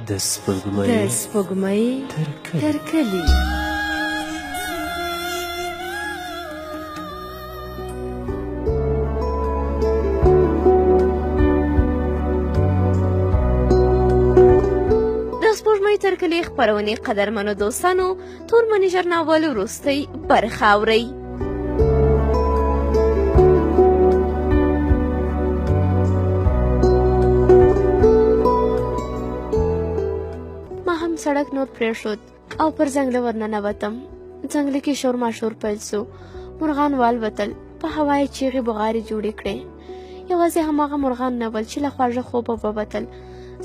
د سپوږمۍ تر کلي. تر کلي خپرونې قدرمنو دوستانو تور منی ژورنال وروستۍ برخه اورئ. ما هم سړک نور پرېښود او پر ځنګله ورننوتم. ځنګله کې شور ماشور پیل سو. مرغان والوتل، په هوا یې چیغې بغارې جوړې کړې. یوازې هماغه مرغان نه ول چې له خواږه خوبه ووتل.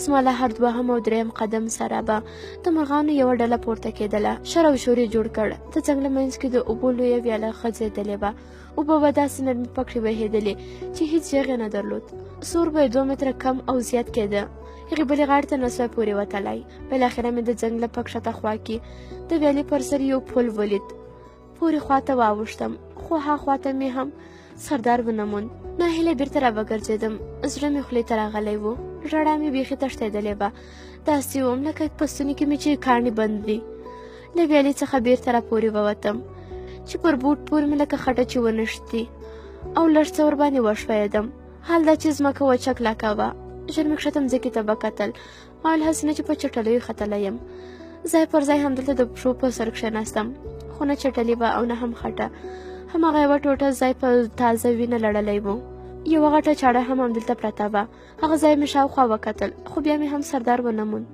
زما له هر دوهم او دریم قدم سره به د مرغانو یوه ډله پورته کېدله. شر او شور یې جوړ کړ. د ځنګله منځ کې د اوبو لویه ویاله غځېدلې وه. اوبه به داسې نرمې پکښې بهېدلې چې هېڅ غږ یې نه درلود. سور به یې 2 متره کم او زیات کېده. هغې بلې غاړې ته نسوای پورې وتلی. بالاخره مې د ځنګله په کښته خوا کې د ویالې پر سر یو پل ولید. پورې خوا ته واوښتم، خو ها خوا ته مې هم سردار ونه موند. ناهیله بیرته را وګرځېدم. زړه مې خولې ته راغلی و. ژړا مې بیخي تښتېدلې وه. داسې وم لکه په ستوني کې مې چې کاڼي بند وي. له ویالې څخه بیرته را پورې ووتم چې پر بوټ پورې مې لکه خټه چې ونښتي او لږ څه ورباندې وښویېدم. حال دا چې ځمکه وچه کلکه وه. ژر مې کښته ځمکې ته وکتل. ما ویل هسې نه چې په چټلیو ختلی یم. ځای پر ځای همدلته د پښو په سر کښېناستم، خو نه چټلي وه او نه هم خټه. هماغه یوه ټوټه ځای په تازه وینه لړلی و. یوه غټه چاړه هم همدلته پرته وه. هغه ځای مې شاوخوا وکتل، خو بیا مې هم سردار ونه موند.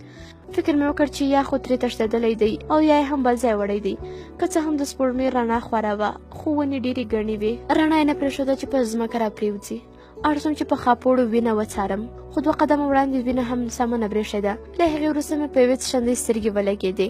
فکر مې وکړ چې یا خو ترې تښتېدلی دی او یا یې هم بل ځای وړی دی. که څه هم د سپوږمۍ رڼا خوره وه، خو ونې ډېرې ګڼې وې. رڼا یې نه پرېښوده چې په ځمکه را پرېوځي. اړ شوم چې په خاپوړو وینه وڅارم، خو 2 قدمه وړاندې وینه هم سمه نه برېښېده. له هغې وروسته مې په یوې څښندۍ سترګې ولګېدې،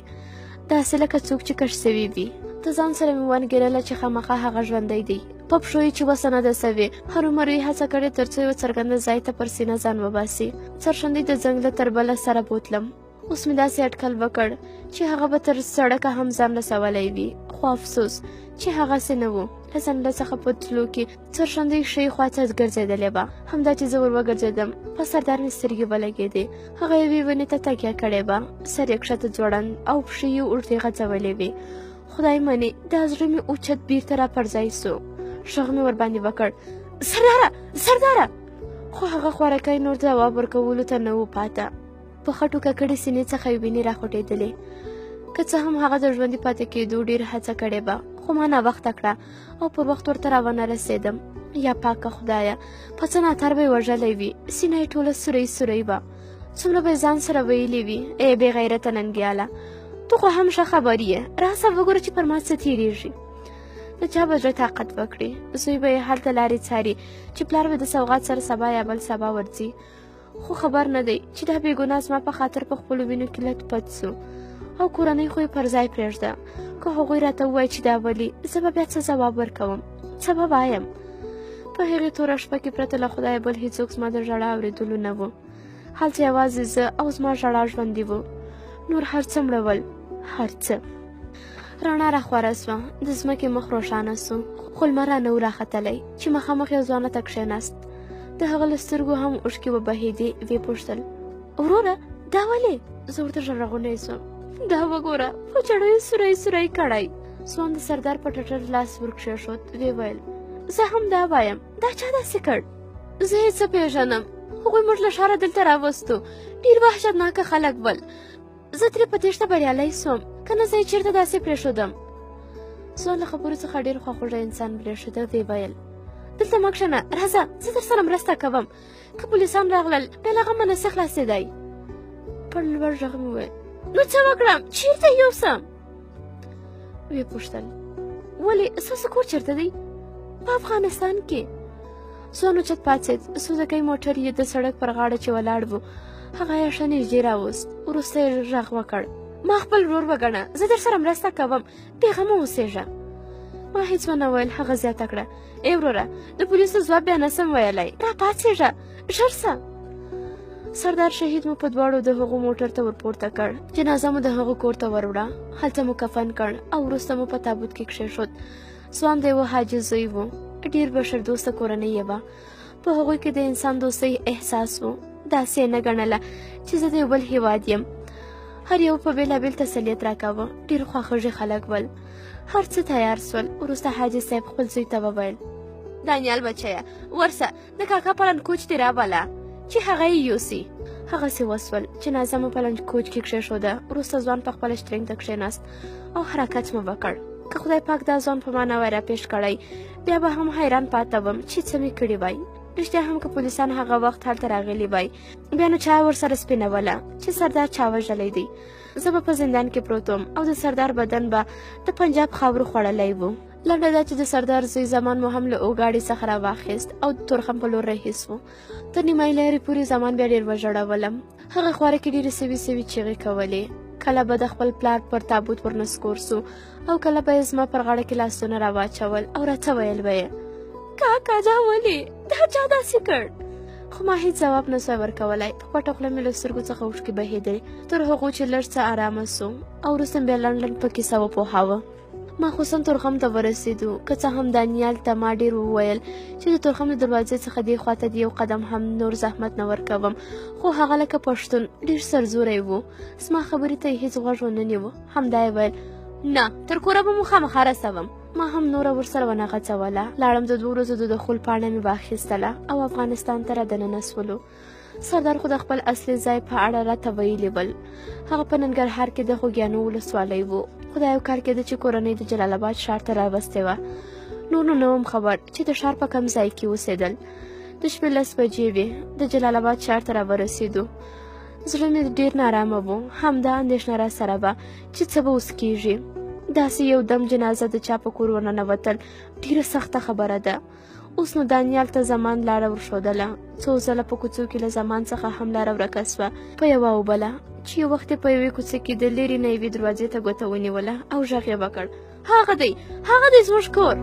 داسې لکه څوک چې کش سوي وي. د ځان سره مې وانګېرله چې خامخا هغه ژوندی دی. په پښو یې چې وسه نه ده سوې. هرومرو یې هڅه کړې تر څو یوه څرګنده ځای ته پر سینه ځان وباسي. څرشندۍ د ځنګله تر بله سره بوتلم. اوس مې داسې اټکل وکړ چې هغه به تر سړکه هم ځان رسولی وي، خو افسوس چې هغسې نه و. له ځنګله څخه په تلو کې څرشندۍ ښۍ خوا ته ګرځېدلې وه. همدا چې زه ور وګرځېدم، په سردار مې سترګې ولګېدې. هغه یوې ونې ته تکیه کړې وه، سر یې کښته ځوړند او پښې یې اوږدې غځولې وې. خدای منې، دا زړه مې اوچت بیرته را پر ځای سو. غږ مې ورباندې وکړ، سرداره! خو هغه خوارکی نور ځواب ورکولو ته نه و پاته. په خټو ککړې سینې څخه یې وینې راخوټېدلې. که څه هم هغه د ژوندي پاتې کېدو ډېر هڅه کړې وه، خو ما ناوخته کړه او پر وخت ورته راونه رسېدم. یا پاکه خدایه، په څه ناتار به یې وژلی وي. سینه یې ټوله سوری وه. څومره به یې ځان سره ویلي وي، ای بې غیرته ننګیاله، تو خو هم ښه خبر یې. راسه وګوره چې پر ما څه تېرېږي. د چا به زړه طاقت وکړي. زوی به یې هلته لارې څاري چې پلار به د سوغات سره سبا یا بل سبا ورځي. خو خبر نه دی چې دا بېګناه زما په خاطر په خپلو وینو کې لت پت سو او کورنۍ خو یې پر ځای پرېږده. که هغوی راته ووایي چې دا ولي، زه به بیا څه ځواب ورکوم، څه به وایم؟ په هغې توره شپه کې پرته له خدایه بل هېڅوک زما د ژړا اورېدلو نه و. هلته یوازې زه او زما ژړا ژوندي و. نور هر څه مړول، هر څه. رڼا را خوره سوه. د ځمکې مخ روښانه سو، خو لمر را نه و راختلی چې مخامخ یو ځوانه ته کښېناست. د هغه له سترګو هم اوښکې وبهېدې. ویې پوښتل، وروره دا ولې؟ زه ورته غږونه سوم، دا وګوره، په چړو یې سوری کړی. ځوان د سردار په ټټر لاس ورکښېښود. ویې ویل، زه هم دا وایم، دا چا داسې کړ؟ زه یې څه پېژنم. هغوی موږ له ښاره دلته راوستو. ډېر وحشتناکه خلک ول. زه ترې په تېښته بریالی سوم، که نه زه یې چېرته داسې پرېښودم. ځوان له خبرو څخه ډېر خواخوږی انسان برېښېده. ویې ویل، دلته مه کښېنه، راځه، زه در سره مرسته کوم. که پولیسان راغلل، بیا له غمه نسې خلاصېدی. په لوړ غږ مې وویل، نو څه وکړم؟ چېرته یوسم؟ ویې پوښتل، ولې ستاسو کور چېرته دی؟ په افغانستان کې. ځوان اوچت پاڅېد. سوزکی موټر یې د سړک پر غاړه چې ولاړ و، هغه یې ښه نږدې راوست. وروسته یې غږ وکړ، ما خپل ورور وګڼه، زه در سره مرسته کوم، بېغمه اوسېږه. ما هېڅ ونه ویل. هغه زیاته کړه، ای وروره، د پولیسو ځواب بیا نسم ویلی، را پاڅېږه، ژر شه. سردار شهید مو په دواړو د هغو موټر ته ورپورته کړ. جنازه مو د هغه کور ته وروړه. هلته مو کفن کړ او وروسته مو په تابوت کې کښېښود. ځوان د یوه حاجي زوی و. ډېر بشر دوسته کورنۍ یې وه. په هغوی کې د انسان دوستۍ احساس و. داسې نه ګڼله چې زه د یو بل هېواد یم. هر یو په بېلابېل تسلیت راکاوه. ډېر خواخوږي خلک ول. هر څه تیار سول. وروسته حاجي صاحب خپل زوی ته وویل: دانیال بچیه، ورسه د کاکا په لنډ کوچ دې راوله چې هغه یې یوسي. هغسې وسول چې نازه مو په لنډ کوچ کې کښېښوده. وروسته ځوان په خپله شترنګ ته کښېناست او حرکت مو وکړ. که خدای پاک دا ځوان په ما نه وای راپېښ کړی، بیا به هم حیران پاته وم چې څه مې کړي وای. رښتیا هم که پولیسان هغه وخت هلته راغلي وای، بیا نو چا ورسره سپینوله چې سردار چا وژلی دی. زه به په زندان کې پروت وم او د سردار بدن به د پنجاب خاورو خوړلی و. لنډه دا چې د سردار زوی زمان مو هم له اوګاډي څخه راواخیست او د تورخم په لور رهیس و. تر نیمایي لارې پورې زمان بیا ډېر وژړولم. هغه خواره کې ډېرې سوي سوي چیغې کولې. کله به د خپل پلار پر تابوت ورنسکور سو او کله به یې زما پر غاړه کې لاسونه راواچول او راته ویل به یې: کاکا دا ولې؟ دا چا داسې کړ؟ خو ما هیڅ ځواب نه سوی ورکولی. په پټه خوله مې له سترګو څخه اوښکې بهېدلې تر هغو چې لږ څه ارامه سو او وروسته بیا لنډ لنډ په کیسه وپوهاوه. ما خصوصا تورخم ته ورسېدو. که څه هم دانیال ته ما ډېر وویل چې د تورخم د دروازې څخه دې خواته د یو قدم هم نور زحمت نه ورکوم، خو هغه لکه پښتون ډېر سرزوری و. زما خبرې ته یې هېڅ غوږ ونه نیو. همدا یې ویل: نه، تر کوره به مو خامخا رسوم. ما هم نوره ورسره ونه غځوله. لاړم. د 2 ورځو د دخول پاڼه مې واخیستله او افغانستان ته رادننه سولو. سردار خو د خپل اصلي ځای په اړه راته ویلي ول. هغه په ننګرهار کې د خوږیانو ولسوالۍ و. خو دا یو کار کېده چې کورنۍ د جلال آباد ښار ته راوستې وه. نور نو نه وم خبر چې د ښار په کوم ځای کې اوسېدل. د شپې 10 بجې وې. د جلال آباد ښار ته راورسېدو. زړه مې ډېر نارامه و. همدا اندېښنه را سره وه چې څه به اوس کېږي. داسې یو دم جنازه د چا په کور ورننوتل ډېره سخته خبره ده. اوس نو دانیال ته زمان لاره ورښودله. څو ځله په کوڅو کې له زمان څخه هم لاره ورکه سوه په یوه او بله، چې یو وخت په یوې کوڅه کې د لرې نه یوې دروازې ته ګوته ونیوله او غږ یې وکړ: هغه دی، هغه دی زموږ کور.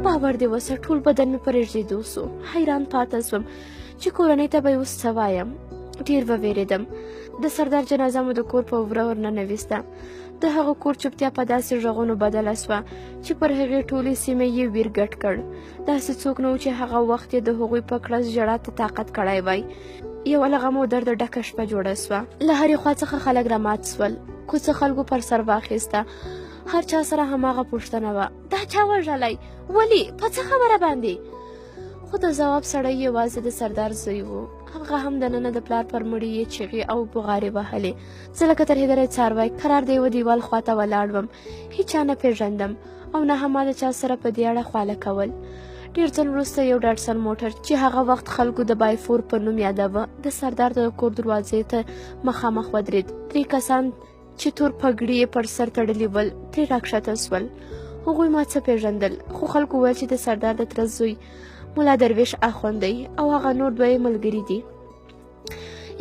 باور دې وسه ټول بدن مې په رېږدېدو سو. حیران پاته سوم چې کورنۍ ته به یې اوس څه وایم. ډېر ووېرېدم. د سردار جنازه مو د کور په وره ورننویسته. د هغه کور چوپتیا په داسې غږونو بدله سوه چې پر هغې ټولې سیمې یې ویر ګډ کړ. داسې څوک نه و چې هغه وخت یې د هغوی په کړس ژړا ته طاقت کړی وای. یوه له غم او درده ډکه شپه جوړه سوه. له هرې خوا څخه خلک رامات سول. کوڅه خلکو پر سر واخیسته. هر چا سره هماغه پوښتنه وه: دا چا وژلی؟ ولې؟ په څه خبره باندې؟ خو د ځواب سړی یوازې د سردار زوی و. هغه هم دننه د پلار پر مړي یې چیغې او بغارې وهلې. زه لکه ترهېدلی څاروی کرار د یوه دیوال خواته ولاړ وم. هیچا نه پېژندم او نه هم ما د چا سره په دې اړه خواله کول. ډېر ځل وروسته یو ډاټسن موټر چې هغه وخت خلکو د بایفور په نوم یاداوه د سردار د کور دروازې ته مخامخ ودرېد. 3 کسان چې تور پګړي یې پر سر تړلي ول ترې راکښته سول. هغوی ما څه پېژندل، خو خلکو ویل چې د سردار د تره زوی ملا درویش اخوند دی او هغه نور 2 ملګري دي.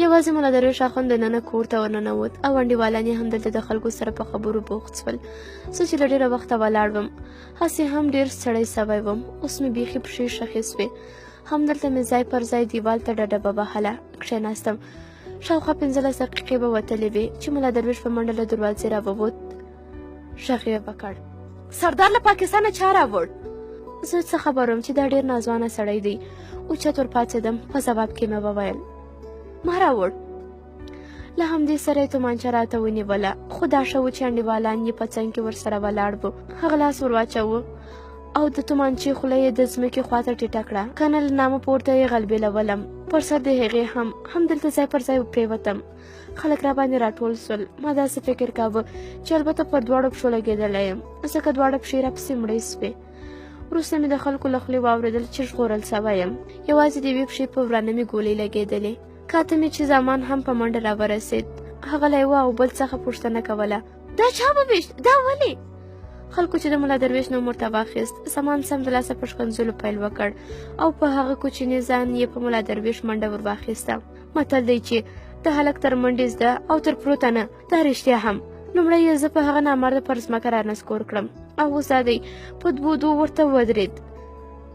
یوازې ملا درویش اخوند دننه کور ته ورننوت او انډیوالان یې هم دلته د خلکو سره په خبرو بوخت سول. زه چې له ډېره وخته ولاړ وم، هسې هم ډېر ستړی سوی وم. اوس مې بیخي پښې ښخې سوې. همدلته مې ځای پر ځای دیوال ته ډډه ووهله. کښېناستم. شاوخوا 15 دقیقې به وتلې وې چې ملا درویش په منډه له دروازې راووت. غږ یې وکړ: سردار له پاکستانه چا راوړ؟ زه څه خبر وم چې دا ډېر ناځوانه سړی دی. اوچت ورپاڅېدم. په ځواب کې مې وویل: ما راوړ. له همدې سره یې تومانچه راته ونیوله، خو دا ښه و چې انډیوالان یې په څنګ کې ورسره ولاړ وو. هغه لاس ور واچوه او د تومانچې خوله یې د ځمکې خواته ټیټه کړه. کنه له نامه پورته یې غلبېلولم. پر سر د هغې هم دلته ځای پر ځای پرېوتم. خلک را باندې راټول سول. ما داسې فکر کاوه چې البته پر 2 پښو لګېدلی یم، ځکه 2 پښې راپسې مړې سوې. وروسته مې د خلکو له خولې واورېدل چې ژغورل سوی یم. یوازې د یوې پښې په ورانه مې ګولۍ لګېدلې. کاته مې چې زمان هم په منډه راورسېد. هغه له یوه او بل څخه پوښتنه کوله: دا چا وویشت؟ دا ولې؟ خلکو چې د ملا درویش نوم ورته واخیست، زمان سمدلاسه په ښکنځلو پیل وکړ او په هغه کوچني ځان یې په ملا درویش منډه ور واخیسته. متل دی چې د هلک تر منډې زده او تر پروته نه. دا رښتیا هم. لومړی یې زه په هغه نامرده پر ځمکه رانسکور کړم او اوس دا دی په 2 ورته ودرېد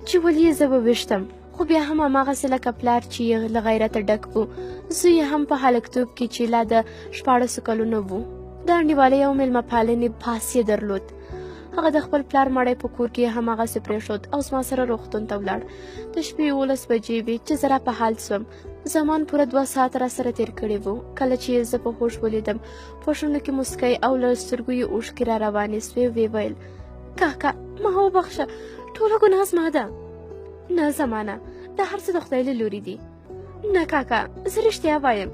چې ولې یې زه وویشتم. خو بیا هم هماغسې لکه پلار چې یې له غیرته ډک و، زوی یې هم په هلکتوب کې چې لا د 14 کلونو و. د انډیوالۍ او میلمه پالنې پاس یې درلود. هغه د خپل پلار مړی په کور کې هماغسې پرېښود او زما سره روغتون ته ولاړ. د شپې 11 بجې وې چې زه را په حال سوم. زمان پوره 2 ساعت را سره تیر کړي وو. کله چې زه په هوښ ولیدم په شونډو کې مسکی او له سترګو یې اوښکې را روانې سوې. ویې ویل کاکا ما وبخښه، ټوله ګناه زما ده. نه زمانه، دا هر څه د خدای له لوري دي. نه کاکا زه رښتیا وایم،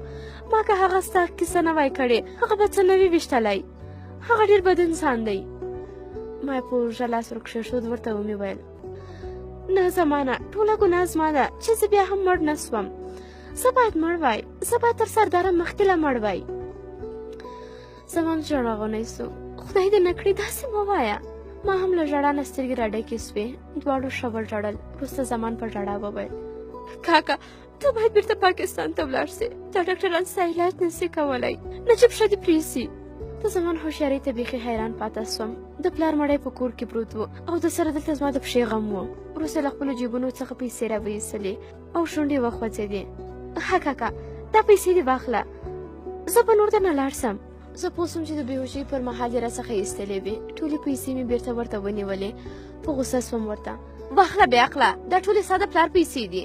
ما که هغه ستا کیسه نه وای کړې هغه به څه نه وي ویشتلی. هغه ډېر بد انسان دی. ما په اوږه لاس ورکښېښود، ورته ومې ویل نه زمانه، ټوله ګناه زما ده چې زه بیا هم مړ نه سوم. زه باید مړ وای، زه باید تر سرداره مخکې له مړ وای. زمان ژړغونی سو. خدای دې نه کړي داسې مه وایه. ما هم له ژړا نه سترګې راډکې سوې. دواړو ښه ژړل. وروسته زمان په ژړا وویل کاکا ته باید بیرته پاکستان ته ولاړ سې. دا ډاکټران ستا علاج نسي کولی، نه چې پښه دې پرېږدي. د زمان هوښیارۍ ته بیخي حیران پاته سوم. د پلار مړی په کور کې پروت و او د سره دلته زما د پښې غم و. وروسته له خپلو جیبونو څخه پیسې راویستلې او شونډې وخوځېدې. ها کاکا دا پیسې دې واخله، زه به نور درنه لاړ سم. زه پوه سوم چې د بېهوشۍ پر مهال یې راڅخه ایستلې وې. ټولې پیسې مې بېرته ورته ونیولې. په غوسه سوم ورته واخله بې عقله، دا ټولې ستا د پلار پیسې دي،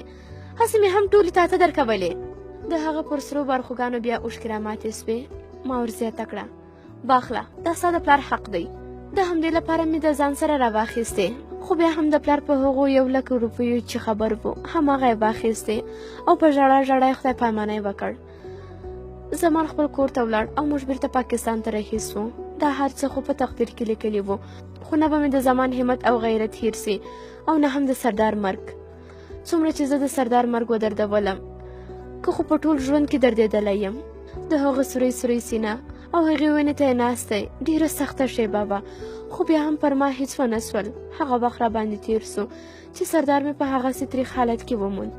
هسې مې هم ټولې تا ته درکولې. د هغه پر سرو بارخوګانو بیا اوښکې راماتې سوې. ما ورزیاته کړه واخله، دا ستا د پلار حق دی. د همدې لپاره مې د ځان سره راواخیستې، خو بیا هم د پلار په هغو 1,00,000 روپیو چې خبر و هماغه یې واخیستې او په ژړا ژړا یې خدای پامانی وکړ. زمان خپل کور ته ولاړ او موږ بیرته پاکستان ته رهي سو. دا هر څه خو په تقدیر کې لیکلي وو، خو نه به مې د زمان همت او غیرت هیر سي او نه هم د سردار مرګ. څومره چې زه د سردار مرګ ودردولم، که خو په ټول ژوند کې دردېدلی یم. د هغه سوری سوری سینه او هغې ونې ته یې ناست دی. ډېره سخته شیبه وه، خو بیا هم پر ما هیڅ ونه سول. هغه وخت را باندې تیر سو چې سردار مې په هغسې تریخ حالت کې وموند.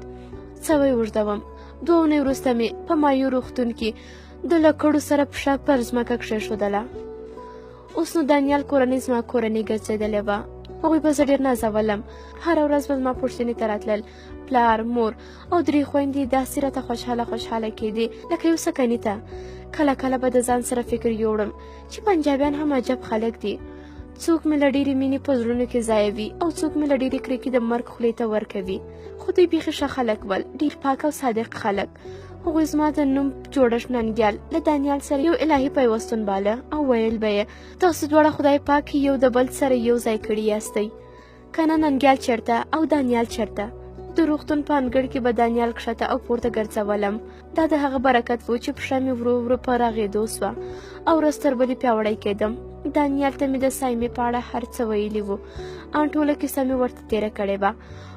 څه وی اوږدوم. 2 اونۍ وروسته مې په مایو روغتون کې د لکړو سره پښه پر ځمکه کښېښودله. اوس نو دانیال کورنۍ زما کورنۍ ګرځېدلې وه. هغوی به زه ډېر نازولم. هره ورځ به زما پوښتنې ته راتلل. پلار، مور او 3 خویندې داسې راته خوشحاله کېدې لکه یو سکني ته. کله کله به د ځان سره فکر یوړم چې پنجابیان هم عجب خلک دي. څوک مې له ډېرې مینې په زړونو کې ځایوي او څوک مې له ډېرې کرکې د مرګ خولې ته ورکوي. خو دوی بیخي ښه خلک ول، ډېر پاک او صادق خلک. هغوی زما د نوم جوړښت ننګیال له دانیال سره یو الهي پیوستون باله او ویل به یې تاسو دواړه خدای پاک یو د بل سره یو ځای کړي یاستئ. که نه ننګیال چېرته او دانیال چېرته. د روغتون په انګړ کې به دانیال کښته او پورته ګرځولم. دا د هغه برکت و چې پښه مې ورو ورو په رغېدو سوه او ورځ تر بلې پیاوړی کېدم. دانیال ته مې د سایمې په اړه هر څه ویلي وو. ان ټوله کیسه مې ورته تېره کړې وه،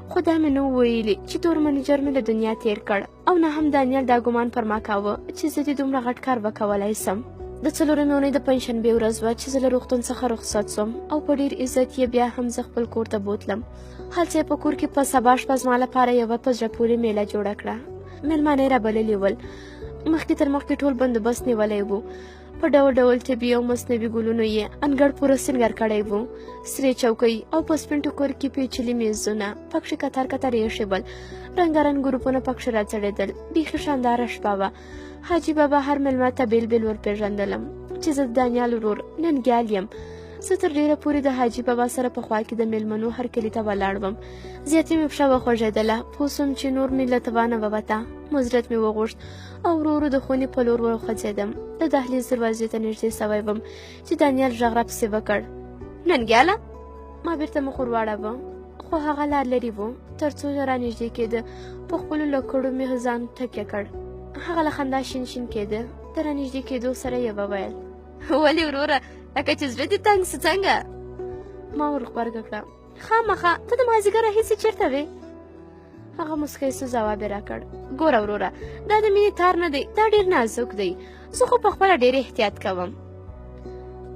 خو دا مې نه ویلي چې تور منیجر مې له دنیا تېر کړ او نه هم دانیال دا ګمان پر ما کاوه چې زه دې دومره غټ کار وکولی سم. د 4مې اونۍ د پنجشنبې ورځ وه چې زه له روغتون څخه رخصت سوم او په ډېر عزت یې بیا هم زه خپل کور ته بوتلم. هلته یې په کور کې په سبا شپه زما لپاره یوه په زړه پورې میله جوړه کړه. مېلمانه یې رابللي ول. مخکې تر مخکې ټول بندوبست نیولی و. په ډول ډول طبي او مصنوعي ګلونو یې انګړ پوره سینګار کړی و. سرې چوکۍ او په سپین ټوکر کې پیچلي میزونه پکښې کتار کتار ایښي ول. رنګارنګ ګروپونه پکښې راڅړېدل. بیخي شانداره شپه وه. حاجي بابا هر مېلمه ته بېل بېل ورپېژندلم چې زه د دانیال ورور ننګیال یم. زه تر ډېره پورې د حاجي بابا سره په خوا کې د مېلمنو هر کلي ته ولاړ وم. زیاتې مې پښه وخوږېدله. پوه سوم چې نور مې له توانه ووته. مزرت مې وغوښت او ورو ورو د خونې په لور وخوځېدم. د دهلیز دروازې ته نږدې سوی وم چې دانیال غږ راپسې وکړ. ننګیاله. ما بېرته مخ ور واړاوه، خو هغه لار لرې و. تر څو رانږدې کېده په خپلو لکړو مې ځان تکیه کړ. هغه له خندا شین شین کېده. د رانږدې کېدو سره یې وویل ولې وروره، لکه چې زړه دې تنګ سو څنګه؟ ما ور غبرګه کړه. خامخا ته د مازدیګر راهیسې چېرته وې؟ هغه مسکی سو ځواب یې راکړ. ګوره وروره، دا د مینې تار نه دی، دا ډېر نازک دی. زه خو پخپله ډېر احتیاط کوم.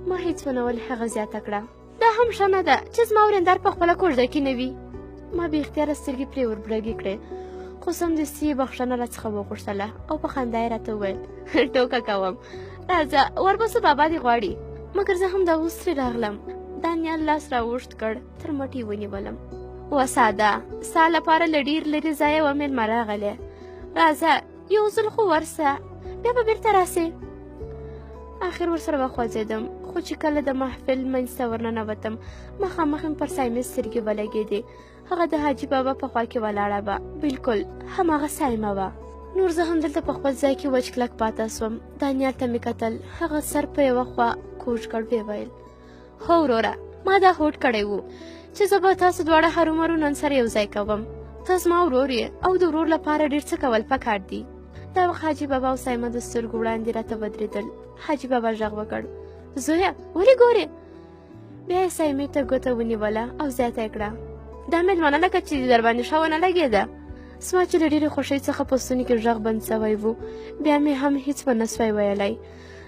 ما هیڅ ونه ول. هغه زیاته کړه دا هم ښه نه ده چې زما ورېندار پخپله کوژده کې نه وي. ما بې اختیاره سترګې پرې وربرګې کړې، خو سمدستي یې بخښنه راڅخه وغوښتله او په خندا یې راته وویل ټوکه کوم، راځه ورپسې بابا دې غواړي. مګر زه هم دا اوس ترې راغلم. دانیال لاس راوږد کړ. تر مټې ونیولم. وساده، ستا لپاره له ډېر لرې ځایه یوه مېلمه راغلی. راځه یو ځل خو ورسه، بیا به بېرته راسې. آخر ورسره وخوځېدم، خو چې کله د محفل منځ ته ورننوتم مخامخ مې پر سایمې سترګې ولګېدې. هغه د حاجي بابا په خوا کې ولاړه وه، بلکل هماغه سایمه وه. نور زه همدلته په خپل ځای کې وچ کلک پاته سوم. دانیال ته مې کتل، هغه سر په یوه خوا کوږ کړ. ویې ویل هو وروره، ما دا هوډ کړی و چې زه به تاسو دواړه هرومرو نن سره یو ځای کوم. ته زما ورور یې او د ورور لپاره ډېر څه کول پکار دي. دا وخت حاجي بابا او سایمه د سترګو وړاندې راته ودرېدل. حاجي بابا غږ وکړ، زویه ولې ګورې؟ بیا یې سایمې ته ګوته ونیوله او زیاته یې کړه، دا مېلمانه لکه چې در باندې ښه ونه لګېده. زما چې له ډېرې خوښۍ څخه په ستوني کې غږ بند سوی و، بیا مې هم هېڅ ونه سوی ویلی.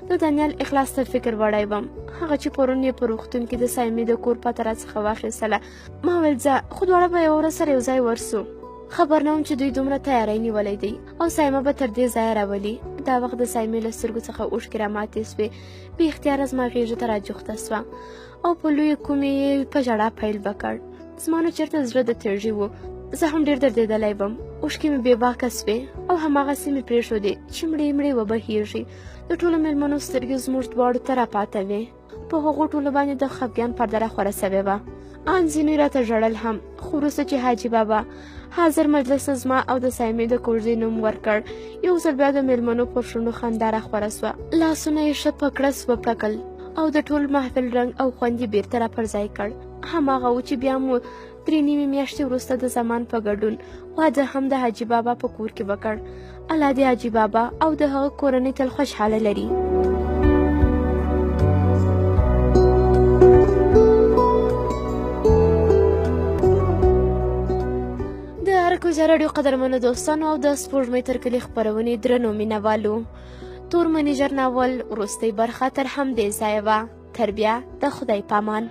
د دانیال اخلاص ته فکر وړی وم. هغه چې پرون یې په روغتون کې د سایمې د کور پته راڅخه واخیستله. ما ویل ځه، خو دواړه به یوه ورځ سره یو ځای ورسو. خبر نه وم چې دوی دومره تیاری نیولی دی او سایمه به تر دې ځایه راولي. دا وخت د سایمې له سترګو څخه اوښکې راماتې سوې، بې اختیاره زما غېږې ته راجوخته سوه او په لویو کومې یې په ژړا پیل وکړ. زما نو چېرته زړه د تیږې و، زه هم ډېر دردېدلی وم. اوښکې مې بې باکه سوې او هماغسې مې پرېښودې چې مړې مړې وبهېږي. د ټولو مېلمنو سترګې زموږ دواړو ته راپاته وې. په هغو ټولو باندې د خفګان پرده راخوره سوې وه. ان ځینې راته ژړل هم، خو وروسته چې حاجي بابا حاضر مجلس زما او د سایمې د کوژدې نوم ورکړ، یو ځل بیا د مېلمنو پر شونډو خندا راخوره سوه. لاسونه یې ښه په کړس وپړکل او د ټول محفل رنګ او خوند یې بېرته را پر ځای کړ. هماغه و چې بیا مو 3 نیمې میاشتې وروسته د زمان په ګډون واده هم د حاجي بابا په کور کې وکړ. الله دې حاجي بابا او د هغه کورنۍ تل خوشحاله لري. کوزه راډیو قدرمنو دوستانو او د سپوږمۍ تر کلي خپرونې درنو مینهوالو، تور منیژر ناول وروستۍ برخه تر همدې ځایه وه. تر بیا د خدای پامان.